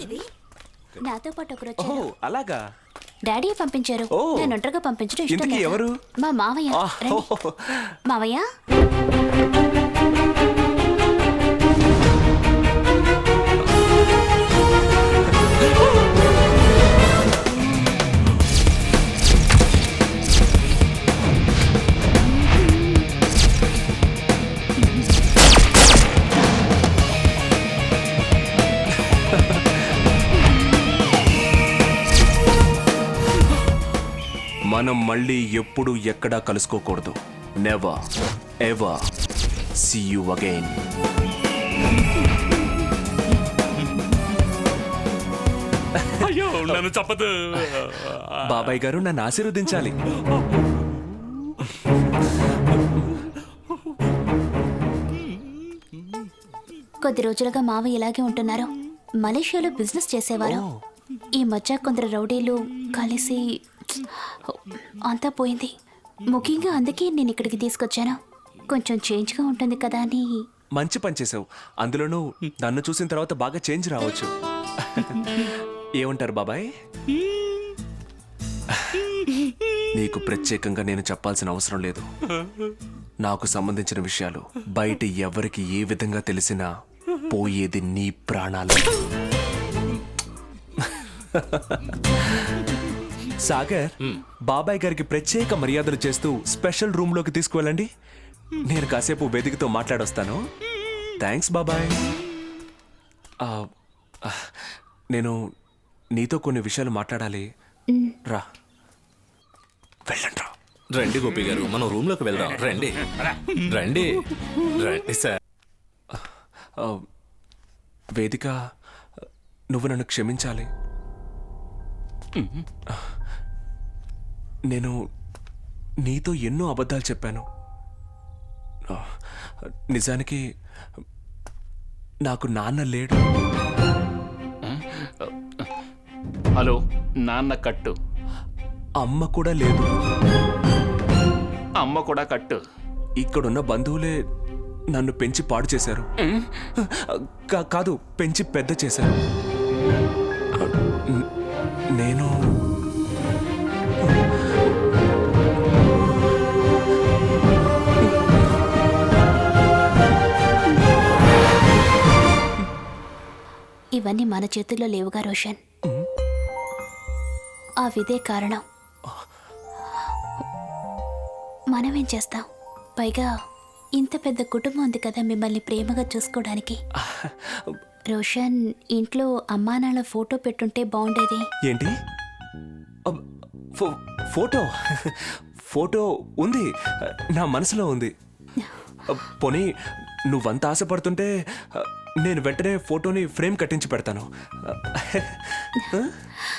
ఇది నాతో పాటు ఒకరు ఓ వచ్చారు. అలాగా. డాడీ పంపించారు. ఓ. నేను ఒంటరిగా పంపించడం ఇష్టం ఇంతకీ లేదు. ఎవరు? మా మావయ్య. రండి. ఓహో. మావయ్య మనం మళ్ళీ ఎప్పుడు ఎక్కడా కలుసుకోకూడదు. Never ever see you again. అయ్యో నన్ను చప్పదు. బాబాయ్ గారు నన్ను ఆశీర్వదించాలి. కొద్ది రోజులుగా మావయ్య ఇలాగే ఉంటున్నారు. మలేషియాలో బిజినెస్ చేసేవారు. ఈ మధ్య కొందరు రౌడీలు కలిసి అంతా పోయింది. ముఖ్యంగా అందుకే నేను ఇక్కడికి తీసుకొచ్చాను. కొంచెం చేంజ్గా ఉంటుంది కదా అని. మంచి పని చేసావు. అందులోనూ నన్ను చూసిన తర్వాత బాగా చేంజ్ రావచ్చు. ఏమంటారు బాబాయ్? నీకు ప్రత్యేకంగా నేను చెప్పాల్సిన అవసరం లేదు. నాకు సంబంధించిన విషయాలు బయట ఎవరికి ఏ విధంగా తెలిసినా పోయేది నీ ప్రాణాలు. సాగర్, బాబాయ్ గారికి ప్రత్యేక మర్యాదలు చేస్తూ స్పెషల్ రూమ్ లోకి తీసుకువెళ్ళండి. నేను కాసేపు వేదికతో మాట్లాడొస్తాను. థ్యాంక్స్ బాబాయ్. నేను నీతో కొన్ని విషయాలు మాట్లాడాలి. రా, వెళ్ళండి రా. రండి గోపి గారు, మనం రూమ్ లోకి వెళ్దాం. రండి రండి రండి సార్. వేదిక, నువ్వు నన్ను క్షమించాలి. నేను నీతో ఎన్నో అబద్ధాలు చెప్పాను. నిజానికి నాకు నాన్న లేడు. హలో, నాన్న కట్టు, అమ్మ కూడా లేదు. అమ్మ కూడా కట్టు. ఇక్కడున్న బంధువులే నన్ను పెంచి పాడు చేశారు. కాదు, పెంచి పెద్ద చేశారు. నేను ఇవన్నీ మన చేతుల్లో లేవుగా రోషన్. ఆ విదే కారణం. మనమేం చేస్తాం? పైగా ఇంత పెద్ద కుటుంబం ఉంది కదా మిమ్మల్ని ప్రేమగా చూసుకోవడానికి. రోషన్, ఇంట్లో అమ్మానాన్న ఫోటో పెట్టుంటే బాగుండేది. ఏంటి? ఫోటో ఫోటో ఉంది, నా మనసులో ఉంది. పోనీ నువ్వంత ఆశపడుతుంటే నేను వెంటనే ఫోటోని ఫ్రేమ్ కట్టించి పెడతాను.